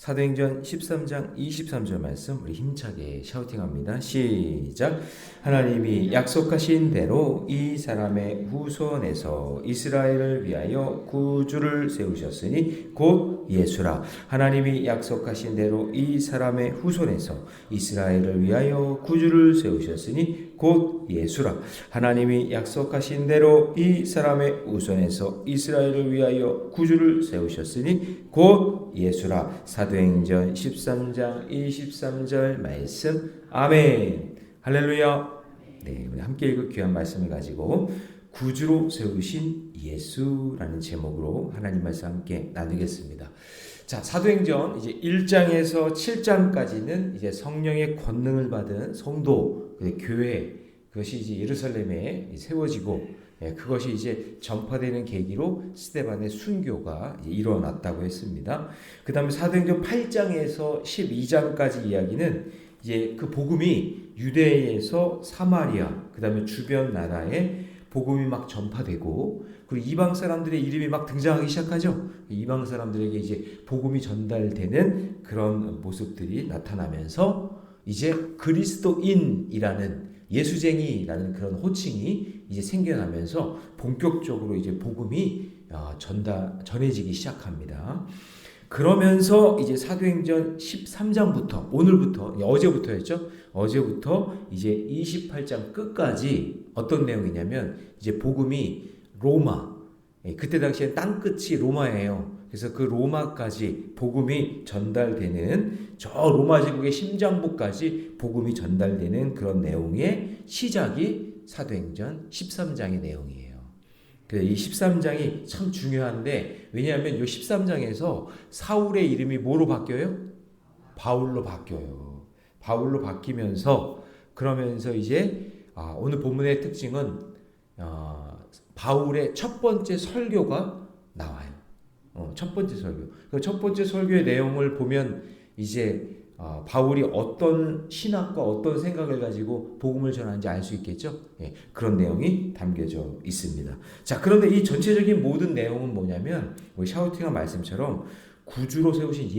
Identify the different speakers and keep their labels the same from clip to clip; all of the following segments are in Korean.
Speaker 1: 사도행전 13장 23절 말씀 우리 힘차게 샤우팅합니다. 시작. 하나님이 약속하신 대로 이 사람의 후손에서 이스라엘을 위하여 구주를 세우셨으니 곧 예수라. 하나님이 약속하신 대로 이 사람의 후손에서 이스라엘을 위하여 구주를 세우셨으니 곧 예수라. 하나님이 약속하신 대로 이 사람의 후손에서 이스라엘을 위하여 구주를 세우셨으니 곧 예수라. 사도행전 13장 23절 말씀. 아멘. 할렐루야. 네, 우리 함께 읽을 귀한 말씀을 가지고 구주로 세우신 예수라는 제목으로 하나님 말씀 함께 나누겠습니다. 자, 사도행전 이제 1장에서 7장까지는 이제 성령의 권능을 받은 성도, 교회, 그것이 이제 예루살렘에 세워지고, 그것이 이제 전파되는 계기로 스데반의 순교가 일어났다고 했습니다. 그 다음에 사도행전 8장에서 12장까지 이야기는 이제 그 복음이 유대에서 사마리아, 그 다음에 주변 나라에 복음이 막 전파되고, 그리고 이방 사람들의 이름이 막 등장하기 시작하죠. 이방 사람들에게 이제 복음이 전달되는 그런 모습들이 나타나면서 이제 그리스도인이라는 예수쟁이라는 그런 호칭이 이제 생겨나면서 본격적으로 이제 복음이 전해지기 시작합니다. 그러면서 이제 사도행전 13장부터 오늘부터 어제부터였죠. 어제부터 이제 28장 끝까지 어떤 내용이냐면 이제 복음이 로마, 그때 당시에 땅끝이 로마예요. 그래서 그 로마까지 복음이 전달되는 저 로마 제국의 심장부까지 복음이 전달되는 그런 내용의 시작이 사도행전 13장의 내용이에요. 이 13장이 참 중요한데, 왜냐하면 이 13장에서 사울의 이름이 뭐로 바뀌어요? 바울로 바뀌어요. 바울로 바뀌면서 그러면서 이제 오늘 본문의 특징은 바울의 첫 번째 설교가 나와요. 첫 번째 설교. 그 첫 번째 설교의 내용을 보면 이제 바울이 어떤 신학과 어떤 생각을 가지고 복음을 전하는지 알 수 있겠죠. 그런 내용이 담겨져 있습니다. 자, 그런데 이 전체적인 모든 내용은 뭐냐면 우리 샤우팅한 말씀처럼 구주로 세우신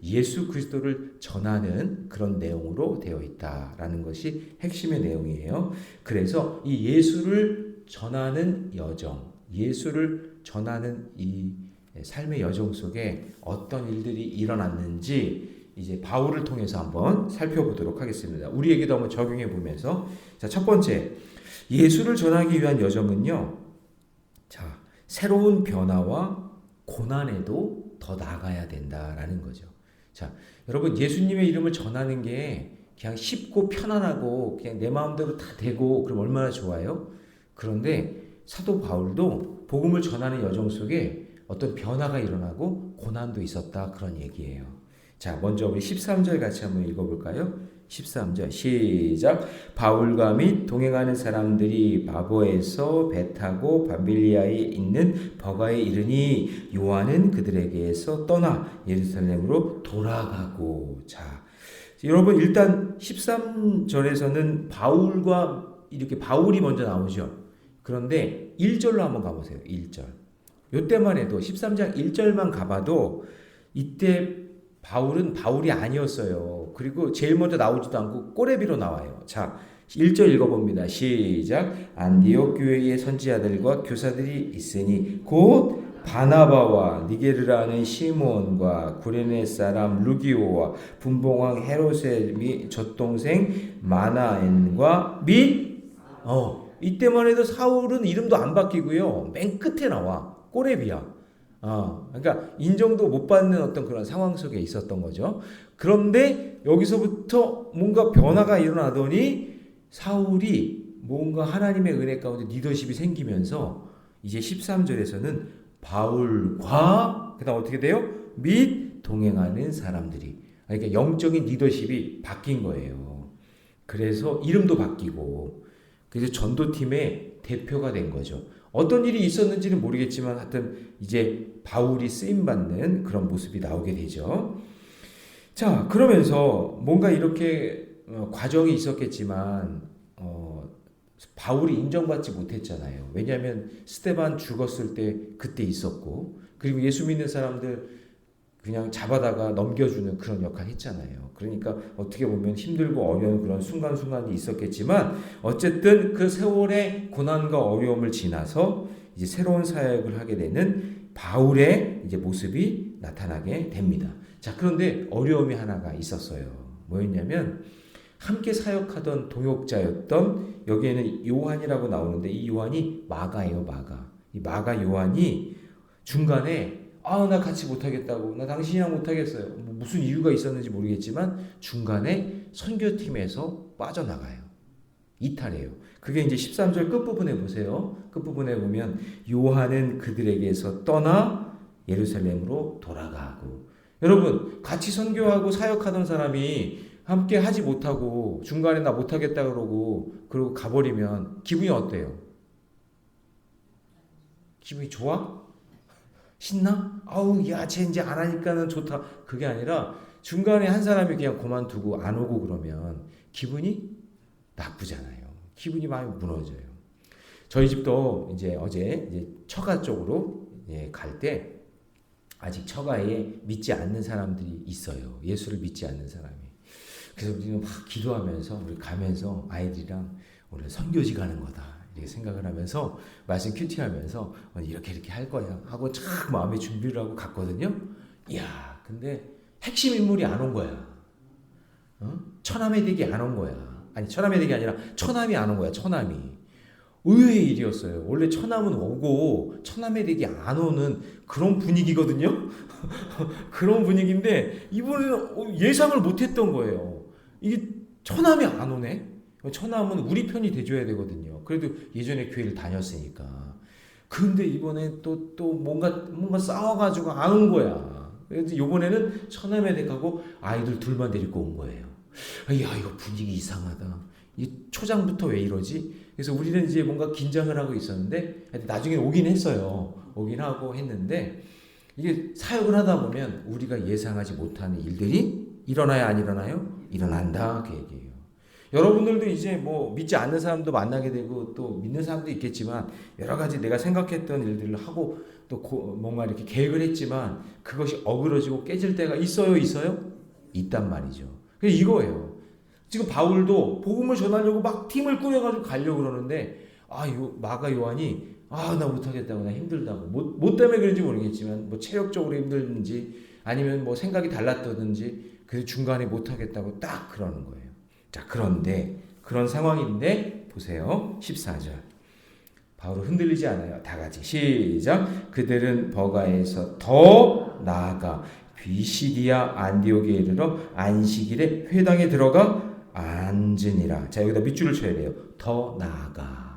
Speaker 1: 예수 그리스도를 전하는 그런 내용으로 되어 있다라는 것이 핵심의 내용이에요. 그래서 이 예수를 전하는 여정, 예수를 전하는 이 삶의 여정 속에 어떤 일들이 일어났는지 이제 바울을 통해서 한번 살펴보도록 하겠습니다. 우리에게도 한번 적용해 보면서, 자, 첫 번째, 예수를 전하기 위한 여정은요, 자, 새로운 변화와 고난에도 더 나아가야 된다라는 거죠. 자, 여러분, 예수님의 이름을 전하는 게 그냥 쉽고 편안하고 그냥 내 마음대로 다 되고 그럼 얼마나 좋아요? 그런데 사도 바울도 복음을 전하는 여정 속에 어떤 변화가 일어나고 고난도 있었다, 그런 얘기예요. 자, 먼저 우리 13절 같이 한번 읽어볼까요? 13절 시작. 바울과 및 동행하는 사람들이 바보에서 배 타고 밤빌리아에 있는 버가에 이르니 요한은 그들에게서 떠나 예루살렘으로 돌아가고. 자, 여러분, 일단 13절에서는 이렇게 바울이 먼저 나오죠. 그런데 1절로 한번 가보세요. 1절. 요때만 해도 13장 1절만 가봐도 이때 바울은 바울이 아니었어요. 그리고 제일 먼저 나오지도 않고 꼬레비로 나와요. 자, 1절 읽어봅니다. 시작. 안디옥 교회의 선지자들과 교사들이 있으니 곧 바나바와 니게르라는 시몬과 구레네 사람 루기오와 분봉왕 헤롯의 및 젖동생 마나엔과 및 이때만 해도 사울은 이름도 안 바뀌고요. 맨 끝에 나와. 꼬레비야. 그러니까 인정도 못 받는 어떤 그런 상황 속에 있었던 거죠. 그런데 여기서부터 뭔가 변화가 일어나더니 사울이 뭔가 하나님의 은혜 가운데 리더십이 생기면서 이제 13절에서는 바울과 그다음 어떻게 돼요? 및 동행하는 사람들이, 그러니까 영적인 리더십이 바뀐 거예요. 그래서 이름도 바뀌고 그래서 전도팀의 대표가 된 거죠. 어떤 일이 있었는지는 모르겠지만 하여튼 이제 바울이 쓰임받는 그런 모습이 나오게 되죠. 자, 그러면서 뭔가 이렇게 과정이 있었겠지만 바울이 인정받지 못했잖아요. 왜냐하면 스데반 죽었을 때 그때 있었고, 그리고 예수 믿는 사람들 그냥 잡아다가 넘겨주는 그런 역할 했잖아요. 그러니까 어떻게 보면 힘들고 어려운 그런 순간순간이 있었겠지만 어쨌든 그 세월의 고난과 어려움을 지나서 이제 새로운 사역을 하게 되는 바울의 이제 모습이 나타나게 됩니다. 자, 그런데 어려움이 하나가 있었어요. 뭐였냐면 함께 사역하던 동역자였던 여기에는 요한이라고 나오는데 이 요한이 마가예요, 마가. 이 마가 요한이 중간에 나 같이 못하겠다고, 나 당신이랑 못하겠어요. 무슨 이유가 있었는지 모르겠지만 중간에 선교팀에서 빠져나가요. 이탈해요. 그게 이제 13절 끝부분에 보세요. 끝부분에 보면 요한은 그들에게서 떠나 예루살렘으로 돌아가고. 여러분, 같이 선교하고 사역하던 사람이 함께 하지 못하고 중간에 나 못하겠다 그러고 가버리면 기분이 어때요? 기분이 좋아? 신나? 쟤 이제 안 하니까는 좋다. 그게 아니라 중간에 한 사람이 그냥 그만두고 안 오고 그러면 기분이 나쁘잖아요. 기분이 많이 무너져요. 저희 집도 이제 어제 이제 처가 쪽으로 갈 때 아직 처가에 믿지 않는 사람들이 있어요. 예수를 믿지 않는 사람이. 그래서 우리는 막 기도하면서 우리 가면서 아이들이랑 오늘 선교지 가는 거다 이렇게 생각을 하면서 말씀 큐티하면서 이렇게 할 거야 하고 참 마음에 준비를 하고 갔거든요. 이야, 근데 핵심 인물이 안 온 거야. 처남의 댁이 안 온 거야. 아니, 처남의 댁이 아니라 처남이 안 온 거야. 처남이. 의외의 일이었어요. 원래 처남은 오고 처남의 댁이 안 오는 그런 분위기거든요. 그런 분위기인데 이번에는 예상을 못했던 거예요. 이게 처남이 안 오네. 처남은 우리 편이 돼줘야 되거든요. 그래도 예전에 교회를 다녔으니까. 근데 이번에 또 뭔가 싸워가지고 안 온 거야. 그래서 이번에는 처남의 댁하고 아이들 둘만 데리고 온 거예요. 야, 이거 분위기 이상하다. 이 초장부터 왜 이러지? 그래서 우리는 이제 뭔가 긴장을 하고 있었는데 나중에 오긴 했어요. 오긴 하고 했는데 이게 사역을 하다 보면 우리가 예상하지 못하는 일들이 일어나요, 안 일어나요? 일어난다, 그 얘기예요. 여러분들도 이제 뭐 믿지 않는 사람도 만나게 되고 또 믿는 사람도 있겠지만 여러 가지 내가 생각했던 일들을 하고 또 뭔가 이렇게 계획을 했지만 그것이 어그러지고 깨질 때가 있어요, 있어요? 있단 말이죠. 그게 이거예요. 지금 바울도 복음을 전하려고 막 팀을 꾸려가지고 가려고 그러는데 마가 요한이 나 못하겠다고, 나 힘들다고. 뭐 때문에 그런지 모르겠지만 뭐 체력적으로 힘들든지 아니면 뭐 생각이 달랐다든지 그 중간에 못하겠다고 딱 그러는 거예요. 자, 그런데 그런 상황인데 보세요. 14절. 바울은 흔들리지 않아요. 다 같이 시작. 그들은 버가에서 더 나아가 비시디아 안디옥에 이르러 안식일에 회당에 들어가 앉으니라. 자, 여기다 밑줄을 쳐야 돼요. 더 나아가.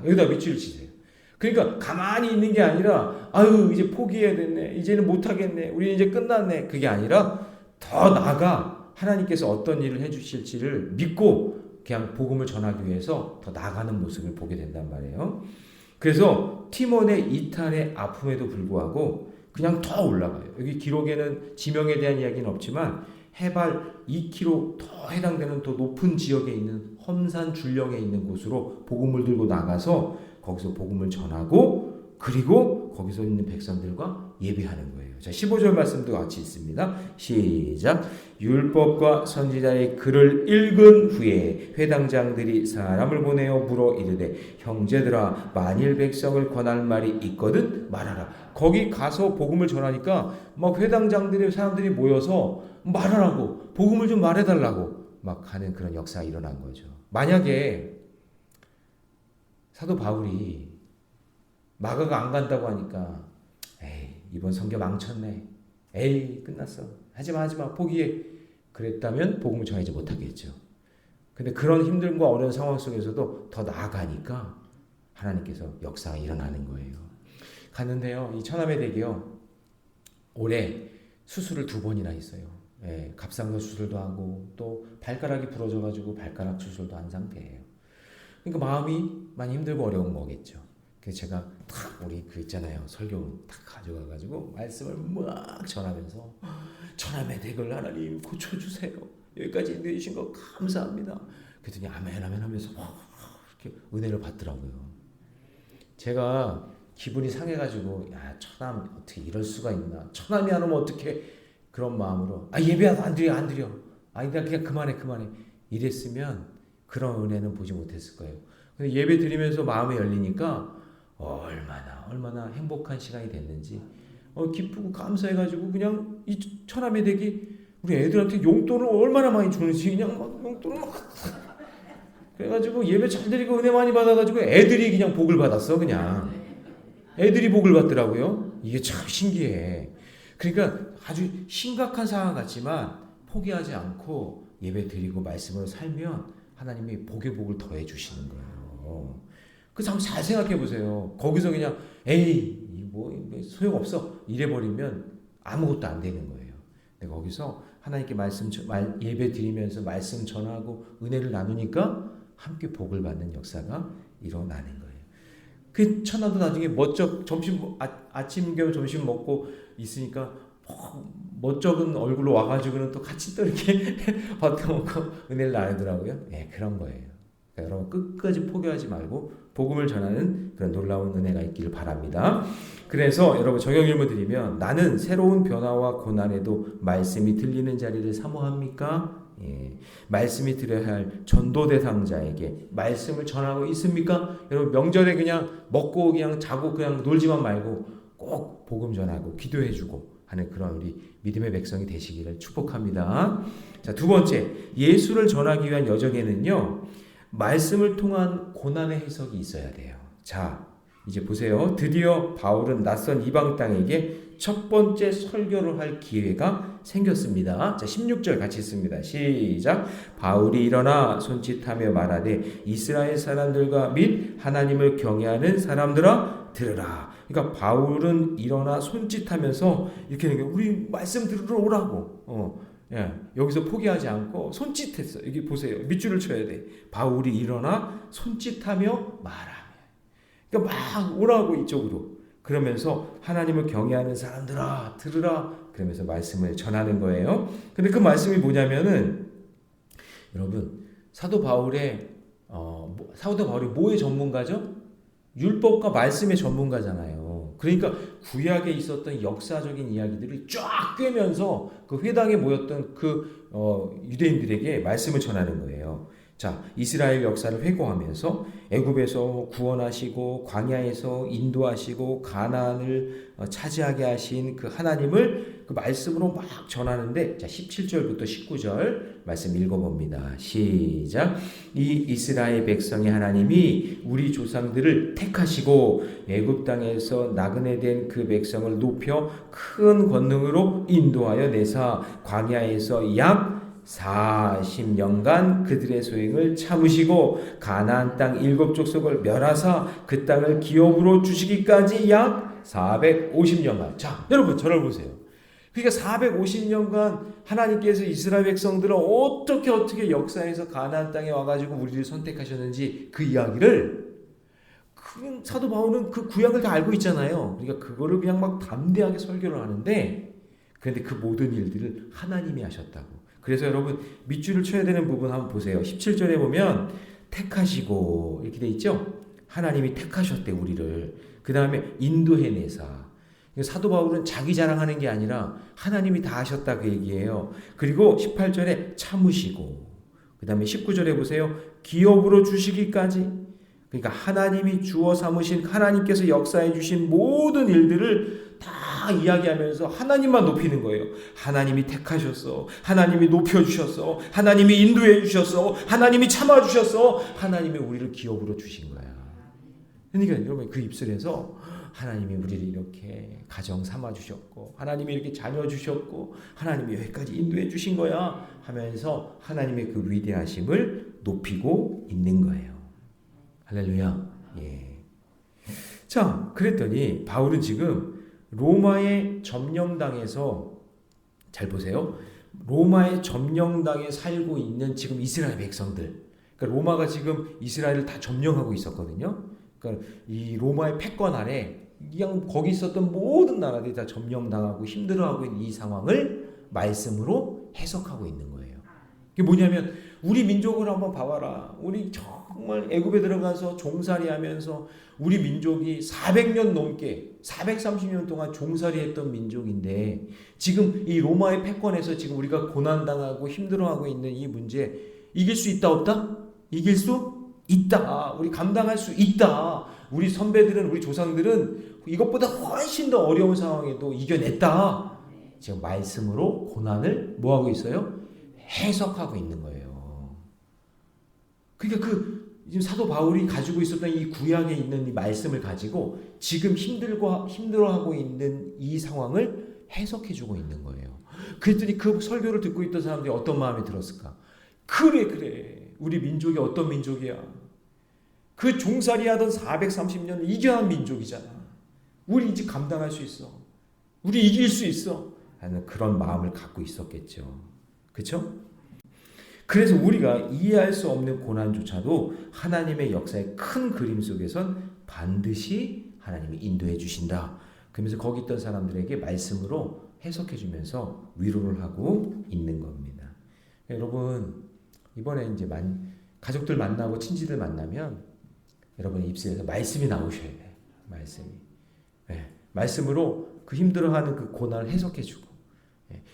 Speaker 1: 여기다 밑줄을 치세요. 그러니까 가만히 있는 게 아니라 이제 포기해야 됐네. 이제는 못하겠네. 우리 이제 끝났네. 그게 아니라 더 나아가 하나님께서 어떤 일을 해주실지를 믿고 그냥 복음을 전하기 위해서 더 나아가는 모습을 보게 된단 말이에요. 그래서 티몬의 이탈의 아픔에도 불구하고 그냥 더 올라가요. 여기 기록에는 지명에 대한 이야기는 없지만 해발 2km 더 해당되는 더 높은 지역에 있는 험산 줄령에 있는 곳으로 복음을 들고 나가서 거기서 복음을 전하고 그리고 거기서 있는 백성들과 예배하는 거예요. 자, 15절 말씀도 같이 있습니다. 시작. 율법과 선지자의 글을 읽은 후에 회당장들이 사람을 보내어 물어 이르되 형제들아 만일 백성을 권할 말이 있거든 말하라. 거기 가서 복음을 전하니까 막 회당장들이 사람들이 모여서 말하라고 복음을 좀 말해달라고 막 하는 그런 역사가 일어난 거죠. 만약에 사도 바울이 마가가 안 간다고 하니까 이번 선교 망쳤네. 끝났어. 하지마 포기해. 그랬다면 복음을 전하지 못하겠죠. 근데 그런 힘듦과 어려운 상황 속에서도 더 나아가니까 하나님께서 역사가 일어나는 거예요. 갔는데요. 이 처남의 댁이요. 올해 수술을 2번이나 했어요. 갑상선 수술도 하고 또 발가락이 부러져가지고 발가락 수술도 한 상태예요. 그러니까 마음이 많이 힘들고 어려운 거겠죠. 그래서 제가 탁 우리 있잖아요. 설교 탁 가져가가지고 말씀을 막 전하면서 처남의 댁을 하나님 고쳐주세요. 여기까지 인도해 주신 거 감사합니다. 그랬더니 아멘 하면서 이렇게 은혜를 받더라고요. 제가 기분이 상해가지고 야 처남 어떻게 이럴 수가 있나 처남이 안 오면 어떻게 그런 마음으로 예배 안 드려 나 그냥 그만해 이랬으면 그런 은혜는 보지 못했을 거예요. 근데 예배 드리면서 마음이 열리니까 얼마나 행복한 시간이 됐는지 기쁘고 감사해가지고 그냥 이 처남의 댁이 우리 애들한테 용돈을 얼마나 많이 주는지 그냥 막 용돈을 막 그래가지고 예배 잘 드리고 은혜 많이 받아가지고 애들이 그냥 복을 받았어. 그냥 애들이 복을 받더라고요. 이게 참 신기해. 그러니까 아주 심각한 상황 같지만 포기하지 않고 예배 드리고 말씀으로 살면 하나님이 복의 복을 더해 주시는 거예요. 그래서 한번 잘 생각해 보세요. 거기서 그냥 에이 뭐 소용없어 이래버리면 아무것도 안 되는 거예요. 근데 거기서 하나님께 예배 드리면서 말씀 전하고 은혜를 나누니까 함께 복을 받는 역사가 일어나는 거예요. 그 처남도 나중에 멋쩍 아침 겸 점심 먹고 있으니까 멋쩍은 얼굴로 와가지고는 또 같이 또 이렇게 밥도 먹고 은혜를 나누더라고요. 그런 거예요. 그러니까 여러분 끝까지 포기하지 말고 복음을 전하는 그런 놀라운 은혜가 있기를 바랍니다. 그래서 여러분 적용질문 드리면 나는 새로운 변화와 고난에도 말씀이 들리는 자리를 사모합니까? 말씀이 들어야 할 전도 대상자에게 말씀을 전하고 있습니까? 여러분 명절에 그냥 먹고 그냥 자고 그냥 놀지만 말고 꼭 복음 전하고 기도해주고 하는 그런 우리 믿음의 백성이 되시기를 축복합니다. 자, 두 번째, 예수를 전하기 위한 여정에는요 말씀을 통한 고난의 해석이 있어야 돼요. 자, 이제 보세요. 드디어 바울은 낯선 이방 땅에게 첫 번째 설교를 할 기회가 생겼습니다. 자, 16절 같이 읽습니다. 시작. 바울이 일어나 손짓하며 말하되 이스라엘 사람들과 및 하나님을 경외하는 사람들아 들으라. 그러니까 바울은 일어나 손짓하면서 이렇게 하는 게 우리 말씀 들으러 오라고. 여기서 포기하지 않고 손짓했어. 여기 보세요. 밑줄을 쳐야 돼. 바울이 일어나 손짓하며 말하며. 그러니까 막 오라고 이쪽으로. 그러면서 하나님을 경외하는 사람들아 들으라. 그러면서 말씀을 전하는 거예요. 근데 그 말씀이 뭐냐면은 여러분 사도 바울이 뭐의 전문가죠? 율법과 말씀의 전문가잖아요. 그러니까 구약에 있었던 역사적인 이야기들을 쫙 꿰면서 그 회당에 모였던 그 유대인들에게 말씀을 전하는 거예요. 자, 이스라엘 역사를 회고하면서 애굽에서 구원하시고 광야에서 인도하시고 가나안을 차지하게 하신 그 하나님을 그 말씀으로 막 전하는데, 자 17절부터 19절 말씀 읽어봅니다. 시작. 이 이스라엘 백성의 하나님이 우리 조상들을 택하시고 애굽 땅에서 나그네 된 그 백성을 높여 큰 권능으로 인도하여 내사 광야에서 약 40년간 그들의 소행을 참으시고 가나안 땅 7족속을 멸하사 그 땅을 기업으로 주시기까지 약 450년간. 자, 여러분 저를 보세요. 그러니까 450년간 하나님께서 이스라엘 백성들을 어떻게 역사에서 가나안 땅에 와가지고 우리를 선택하셨는지 그 이야기를 사도 바울은 그 구약을 다 알고 있잖아요. 그러니까 그거를 그냥 막 담대하게 설교를 하는데, 그런데 그 모든 일들을 하나님이 하셨다고. 그래서 여러분 밑줄을 쳐야 되는 부분 한번 보세요. 17절에 보면 택하시고 이렇게 돼 있죠. 하나님이 택하셨대 우리를. 그 다음에 인도해내사. 사도 바울은 자기 자랑하는 게 아니라 하나님이 다 하셨다 그 얘기예요. 그리고 18절에 참으시고, 그 다음에 19절에 보세요. 기업으로 주시기까지. 그러니까 하나님이 주어 삼으신, 하나님께서 역사해 주신 모든 일들을 다 이야기하면서 하나님만 높이는 거예요. 하나님이 택하셨어. 하나님이 높여주셨어. 하나님이 인도해 주셨어. 하나님이 참아주셨어. 하나님이 우리를 기업으로 주신 거야. 그러니까 여러분 그 입술에서 하나님이 우리를 이렇게 가정 삼아주셨고, 하나님이 이렇게 자녀 주셨고, 하나님이 여기까지 인도해 주신 거야 하면서 하나님의 그 위대하심을 높이고 있는 거예요. 할렐루야. 예. 자, 그랬더니 바울은 지금 로마에 점령당해서, 잘 보세요. 로마의 점령당에 살고 있는 지금 이스라엘 백성들. 그러니까 로마가 지금 이스라엘을 다 점령하고 있었거든요. 그러니까 이 로마의 패권 아래 그냥 거기 있었던 모든 나라들이 다 점령당하고 힘들어하고 있는 이 상황을 말씀으로 해석하고 있는 거예요. 이게 뭐냐면 우리 민족을 한번 봐봐라. 우리 저 정말 애굽에 들어가서 종살이하면서 우리 민족이 400년 넘게 430년 동안 종살이했던 민족인데 지금 이 로마의 패권에서 지금 우리가 고난당하고 힘들어하고 있는 이 문제 이길 수 있다 없다? 이길 수 있다. 우리 감당할 수 있다. 우리 선배들은 우리 조상들은 이것보다 훨씬 더 어려운 상황에도 이겨냈다. 지금 말씀으로 고난을 뭐하고 있어요? 해석하고 있는 거예요. 그러니까 지금 사도 바울이 가지고 있었던 이 구약에 있는 이 말씀을 가지고 지금 힘들어하고 있는 이 상황을 해석해주고 있는 거예요. 그랬더니 그 설교를 듣고 있던 사람들이 어떤 마음이 들었을까? 그래. 우리 민족이 어떤 민족이야? 그 종살이 하던 430년을 이겨한 민족이잖아. 우리 이제 감당할 수 있어. 우리 이길 수 있어. 하는 그런 마음을 갖고 있었겠죠. 그렇죠? 그래서 우리가 이해할 수 없는 고난조차도 하나님의 역사의 큰 그림 속에선 반드시 하나님이 인도해 주신다. 그러면서 거기 있던 사람들에게 말씀으로 해석해 주면서 위로를 하고 있는 겁니다. 여러분 이번에 이제 가족들 만나고 친지들 만나면 여러분의 입술에서 말씀이 나오셔야 돼요. 말씀이. 네. 말씀으로 그 힘들어하는 그 고난을 해석해 주고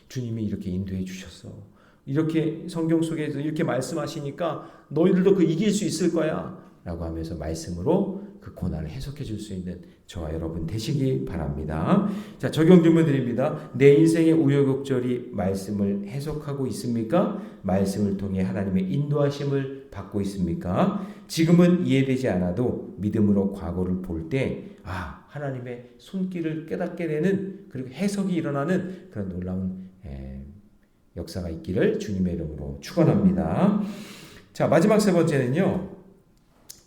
Speaker 1: 주님이 이렇게 인도해 주셨어. 이렇게 성경 속에서 이렇게 말씀하시니까 너희들도 그 이길 수 있을 거야 라고 하면서 말씀으로 그 고난을 해석해 줄 수 있는 저와 여러분 되시기 바랍니다. 자, 적용 질문 드립니다. 내 인생의 우여곡절이 말씀을 해석하고 있습니까? 말씀을 통해 하나님의 인도하심을 받고 있습니까? 지금은 이해되지 않아도 믿음으로 과거를 볼 때 하나님의 손길을 깨닫게 되는 그리고 해석이 일어나는 그런 놀라운 역사가 있기를 주님의 이름으로 축원합니다. 자, 마지막 세 번째는요.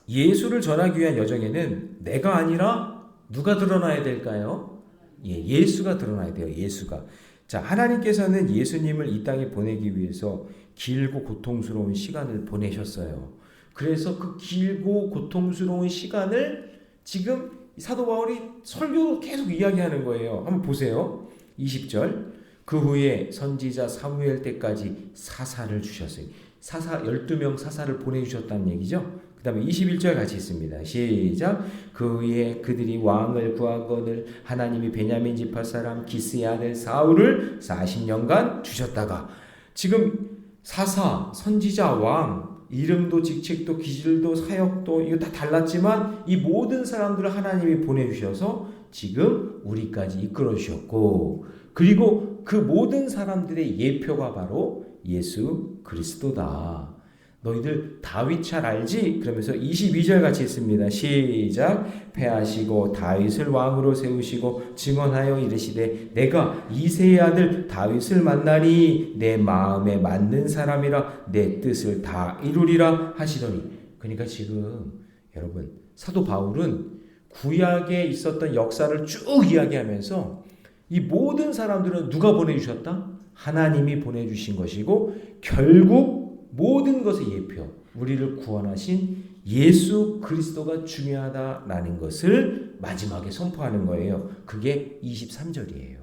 Speaker 1: 예수를 전하기 위한 여정에는 내가 아니라 누가 드러나야 될까요? 예수가 드러나야 돼요. 예수가. 자, 하나님께서는 예수님을 이 땅에 보내기 위해서 길고 고통스러운 시간을 보내셨어요. 그래서 그 길고 고통스러운 시간을 지금 사도 바울이 설교로 계속 이야기하는 거예요. 한번 보세요. 20절. 그 후에 선지자 사무엘 때까지 사사를 주셨어요. 12명 사사를 보내주셨다는 얘기죠. 그 다음에 21절 같이 있습니다. 시작. 그 후에 그들이 왕을 구하거늘 하나님이 베냐민 지파 사람 기스의 아들 사울을 40년간 주셨다가 지금 사사, 선지자, 왕 이름도 직책도 기질도 사역도 이거 다 달랐지만 이 모든 사람들을 하나님이 보내주셔서 지금 우리까지 이끌어 주셨고 그리고 그 모든 사람들의 예표가 바로 예수 그리스도다. 너희들 다윗 잘 알지? 그러면서 22절 같이 있습니다. 시작. 패하시고 다윗을 왕으로 세우시고 증언하여 이르시되 내가 이새의 아들 다윗을 만나니 내 마음에 맞는 사람이라 내 뜻을 다 이루리라 하시더니 그러니까 지금 여러분 사도 바울은 구약에 있었던 역사를 쭉 이야기하면서 이 모든 사람들은 누가 보내주셨다? 하나님이 보내주신 것이고 결국 모든 것의 예표, 우리를 구원하신 예수 그리스도가 중요하다라는 것을 마지막에 선포하는 거예요. 그게 23절이에요.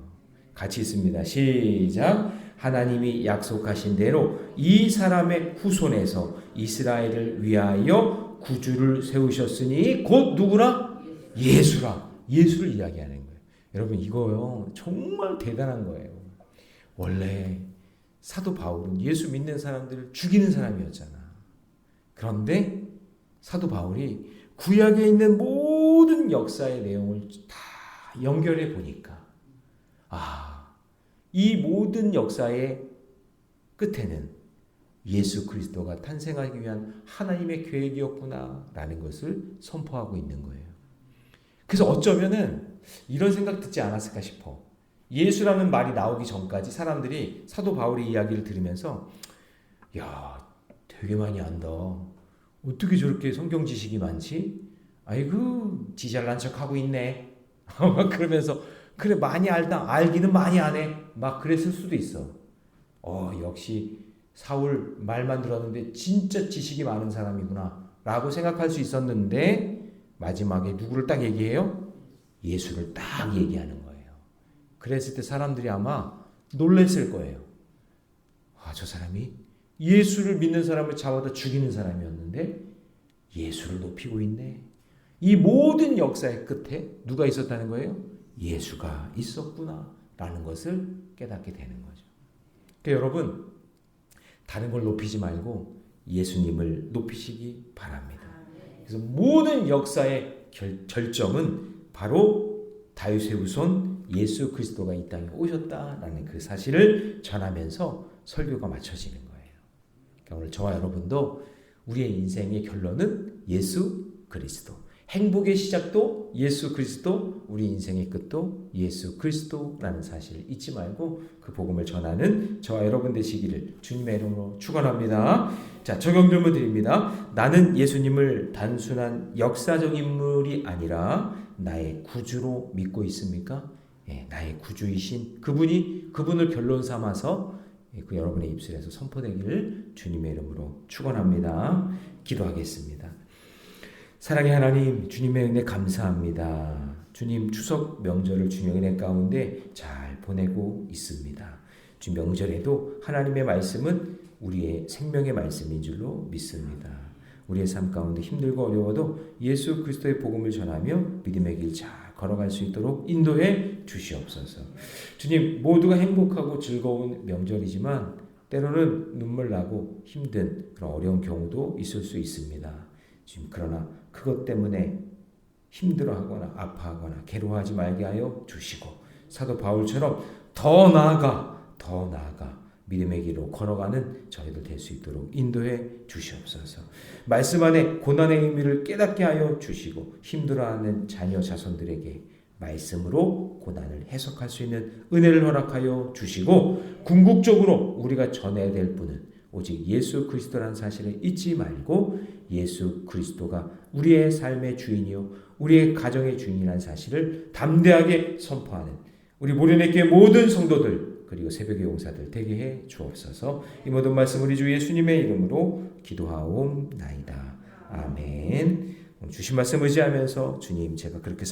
Speaker 1: 같이 있습니다. 시작. 하나님이 약속하신 대로 이 사람의 후손에서 이스라엘을 위하여 구주를 세우셨으니 곧 누구라? 예수라. 예수를 이야기하는 거예요. 여러분 이거요 정말 대단한 거예요. 원래 사도 바울은 예수 믿는 사람들을 죽이는 사람이었잖아. 그런데 사도 바울이 구약에 있는 모든 역사의 내용을 다 연결해 보니까 이 모든 역사의 끝에는 예수 그리스도가 탄생하기 위한 하나님의 계획이었구나라는 것을 선포하고 있는 거예요. 그래서 어쩌면은 이런 생각 듣지 않았을까 싶어. 예수라는 말이 나오기 전까지 사람들이 사도 바울의 이야기를 들으면서 야 되게 많이 안다. 어떻게 저렇게 성경 지식이 많지? 아이고 지 잘난 척하고 있네. 그러면서 그래 많이 알기는 많이 안 해. 막 그랬을 수도 있어. 역시 사울 말만 들었는데 진짜 지식이 많은 사람이구나 라고 생각할 수 있었는데 마지막에 누구를 딱 얘기해요? 예수를 딱 얘기하는 거예요. 그랬을 때 사람들이 아마 놀랬을 거예요. 저 사람이 예수를 믿는 사람을 잡아다 죽이는 사람이었는데 예수를 높이고 있네. 이 모든 역사의 끝에 누가 있었다는 거예요? 예수가 있었구나 라는 것을 깨닫게 되는 거죠. 그러니까 여러분, 다른 걸 높이지 말고 예수님을 높이시기 바랍니다. 그래서 모든 역사의 결정은 바로 다윗의 후손 예수 그리스도가 이 땅에 오셨다라는 그 사실을 전하면서 설교가 마쳐지는 거예요. 그러니까 오늘 저와 여러분도 우리의 인생의 결론은 예수 그리스도, 행복의 시작도 예수 그리스도, 우리 인생의 끝도 예수 그리스도라는 사실을 잊지 말고 그 복음을 전하는 저와 여러분 되시기를 주님의 이름으로 축원합니다. 자, 적용 질문 드립니다. 나는 예수님을 단순한 역사적 인물이 아니라 나의 구주로 믿고 있습니까? 예, 나의 구주이신 그분을 결론 삼아서 그 여러분의 입술에서 선포되기를 주님의 이름으로 축원합니다. 기도하겠습니다. 사랑의 하나님, 주님의 은혜 감사합니다. 주님, 추석 명절을 주님의 은혜 가운데 잘 보내고 있습니다. 주 명절에도 하나님의 말씀은 우리의 생명의 말씀인 줄로 믿습니다. 우리의 삶 가운데 힘들고 어려워도 예수 그리스도의 복음을 전하며 믿음의 길 잘 걸어갈 수 있도록 인도해 주시옵소서. 주님, 모두가 행복하고 즐거운 명절이지만 때로는 눈물 나고 힘든 그런 어려운 경우도 있을 수 있습니다. 지금 그러나 그것 때문에 힘들어하거나 아파하거나 괴로워하지 말게 하여 주시고 사도 바울처럼 더 나아가 믿음의 길로 걸어가는 저희들 될 수 있도록 인도해 주시옵소서. 말씀 안에 고난의 의미를 깨닫게 하여 주시고 힘들어하는 자녀 자손들에게 말씀으로 고난을 해석할 수 있는 은혜를 허락하여 주시고 궁극적으로 우리가 전해야 될 분은 오직 예수 그리스도라는 사실을 잊지 말고 예수 그리스도가 우리의 삶의 주인이요 우리의 가정의 주인이라는 사실을 담대하게 선포하는 우리 모래내교의 모든 성도들 그리고 새벽의 용사들 되게 해 주옵소서. 이 모든 말씀 우리 주 예수님의 이름으로 기도하옵나이다. 아멘. 주신 말씀 의지하면서 주님 제가 그렇게